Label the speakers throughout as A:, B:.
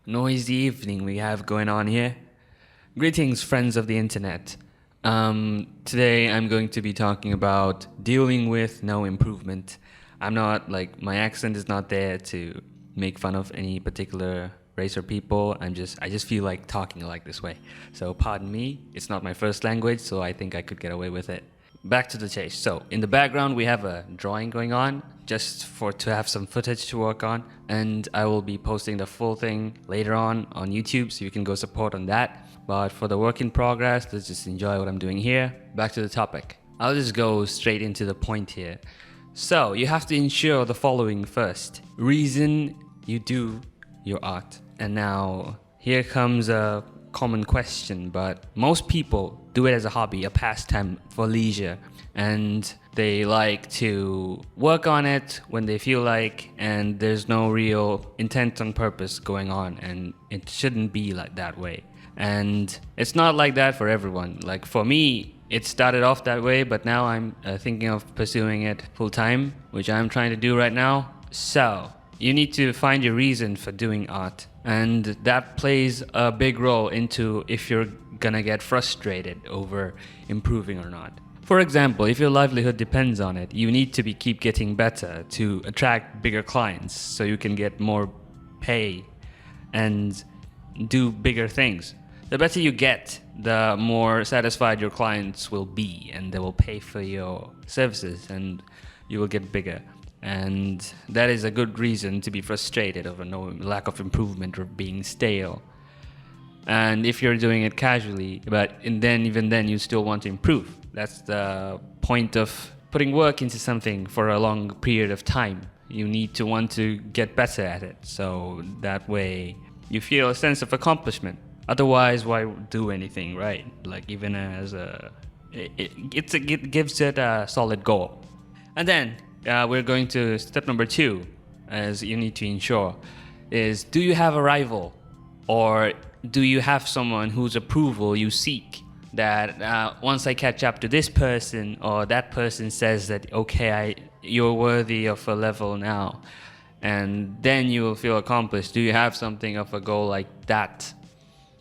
A: noisy evening we have going on here. Greetings, friends of the internet. Today I'm going to be talking about dealing with no improvement. My accent is not there to make fun of any particular race or people. I just feel like talking like this way. So pardon me, it's not my first language, so I think I could get away with it. Back to the chase. So in the background we have a drawing going on to have some footage to work on, and I will be posting the full thing later on YouTube, so you can go support on that. But for the work in progress, let's just enjoy what I'm doing here. Back to the topic. I'll just go straight into the point here. So you have to ensure the following first. Reason you do your art. And now here comes a common question, but most people do it as a hobby, a pastime for leisure, and they like to work on it when they feel like, and there's no real intent and purpose going on, and it shouldn't be like that way. And it's not like that for everyone. Like for me, it started off that way, but now I'm thinking of pursuing it full time, which I'm trying to do right now. So you need to find your reason for doing art, and that plays a big role into if you're gonna get frustrated over improving or not. For example, if your livelihood depends on it, you need to keep getting better to attract bigger clients so you can get more pay and do bigger things. The better you get, the more satisfied your clients will be, and they will pay for your services, and you will get bigger. And that is a good reason to be frustrated over no lack of improvement or being stale. And if you're doing it casually, even then you still want to improve. That's the point of putting work into something for a long period of time. You need to want to get better at it, so that way you feel a sense of accomplishment. Otherwise, why do anything, right? Like even as it gives it a solid goal. And then we're going to step number 2, as you need to ensure, is do you have a rival, or do you have someone whose approval you seek? That once I catch up to this person, or that person says that, okay, you're worthy of a level now, and then you will feel accomplished. Do you have something of a goal like that?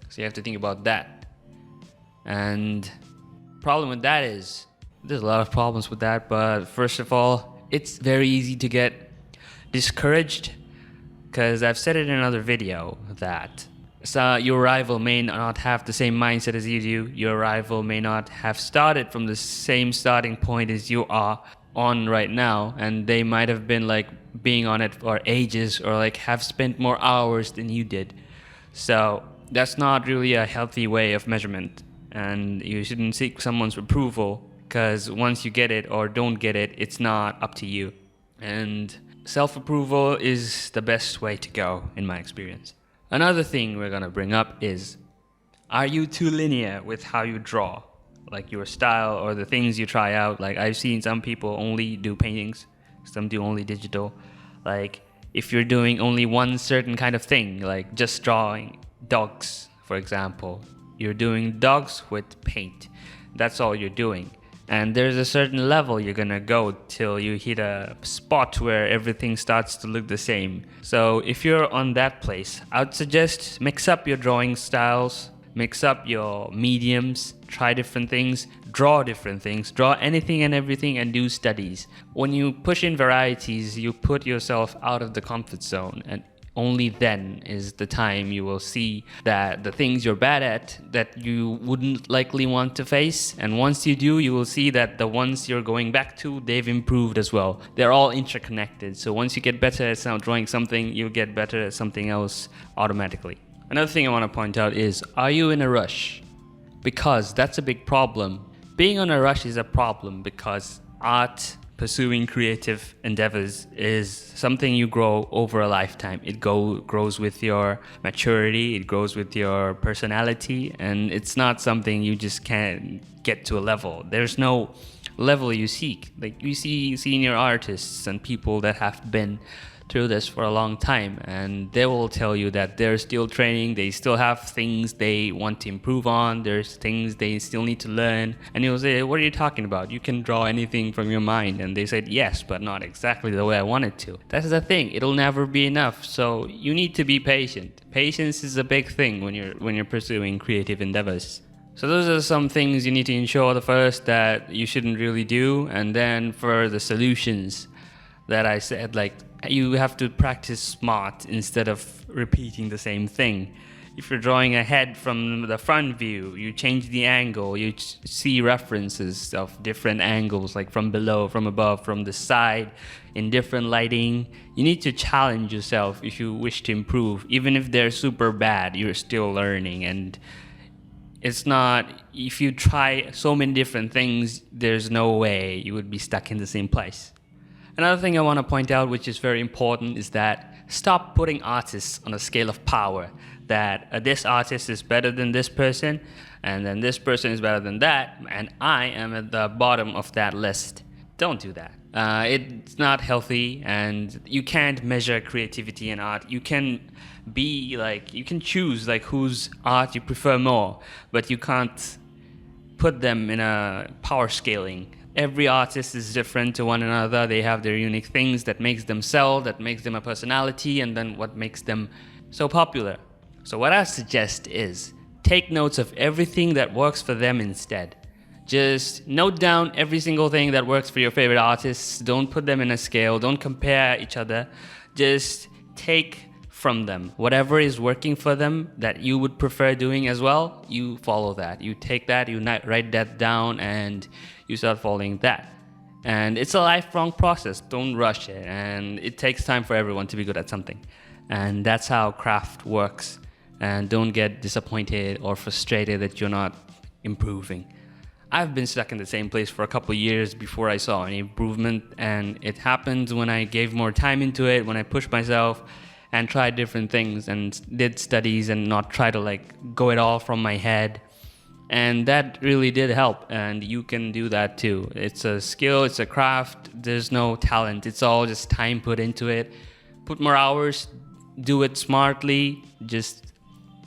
A: So you have to think about that. And problem with that is, there's a lot of problems with that, but first of all, it's very easy to get discouraged, because I've said it in another video that your rival may not have the same mindset as you do. Your rival may not have started from the same starting point as you are on right now, and they might have been like being on it for ages, or like have spent more hours than you did. So that's not really a healthy way of measurement, and you shouldn't seek someone's approval, because once you get it or don't get it, it's not up to you. And self-approval is the best way to go, in my experience. Another thing we're gonna bring up is, are you too linear with how you draw? Like your style or the things you try out. Like I've seen some people only do paintings, some do only digital. Like if you're doing only one certain kind of thing, like just drawing dogs, for example, you're doing dogs with paint. That's all you're doing. And there's a certain level you're gonna go till you hit a spot where everything starts to look the same. So if you're on that place, I'd suggest mix up your drawing styles, mix up your mediums, try different things, draw different things, draw anything and everything, and do studies. When you push in varieties, you put yourself out of the comfort zone, and only then is the time you will see that the things you're bad at that you wouldn't likely want to face. And once you do, you will see that the ones you're going back to, they've improved as well. They're all interconnected. So once you get better at drawing something, you'll get better at something else automatically. Another thing I want to point out is, are you in a rush? Because that's a big problem. Being on a rush is a problem, because art, pursuing creative endeavors, is something you grow over a lifetime. It grows with your maturity, it grows with your personality, and it's not something you just can't get to a level. There's no level you seek. Like you see senior artists and people that have been through this for a long time, and they will tell you that they're still training, they still have things they want to improve on, there's things they still need to learn. And you'll say, what are you talking about? You can draw anything from your mind. And they said, yes, but not exactly the way I wanted to. That's the thing, it'll never be enough. So you need to be patient. Patience is a big thing when you're pursuing creative endeavors. So those are some things you need to ensure the first that you shouldn't really do. And then for the solutions that I said, like, you have to practice smart instead of repeating the same thing. If you're drawing a head from the front view, you change the angle, you see references of different angles, like from below, from above, from the side, in different lighting. You need to challenge yourself if you wish to improve. Even if they're super bad, you're still learning. And it's not, if you try so many different things, there's no way you would be stuck in the same place. Another thing I want to point out, which is very important, is that stop putting artists on a scale of power. That this artist is better than this person, and then this person is better than that, and I am at the bottom of that list. Don't do that. It's not healthy, and you can't measure creativity in art. You can you can choose like whose art you prefer more, but you can't put them in a power scaling. Every artist is different to one another. They have their unique things that makes them sell, that makes them a personality, and then what makes them so popular. So what I suggest is take notes of everything that works for them instead. Just note down every single thing that works for your favorite artists. Don't put them in a scale. Don't compare each other. Just take from them whatever is working for them that you would prefer doing as well. You follow that. You take that, you write that down, and you start following that. And it's a lifelong process. Don't rush it. And it takes time for everyone to be good at something. And that's how craft works. And don't get disappointed or frustrated that you're not improving. I've been stuck in the same place for a couple of years before I saw any improvement. And it happened when I gave more time into it, when I pushed myself and tried different things and did studies and not try to go it all from my head. And that really did help, and you can do that too. It's a skill, it's a craft, there's no talent, it's all just time put into it. Put more hours, do it smartly, just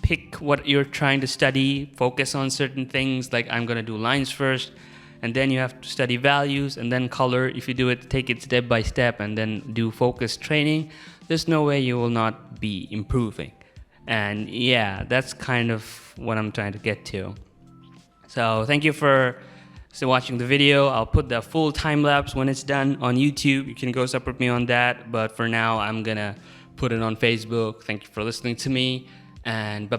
A: pick what you're trying to study, focus on certain things, like I'm gonna do lines first, and then you have to study values, and then color. If you do it, take it step by step, and then do focused training. There's no way you will not be improving. And yeah, that's kind of what I'm trying to get to. So thank you for watching the video. I'll put the full time lapse when it's done on YouTube. You can go support me on that. But for now, I'm gonna put it on Facebook. Thank you for listening to me, and bye-bye.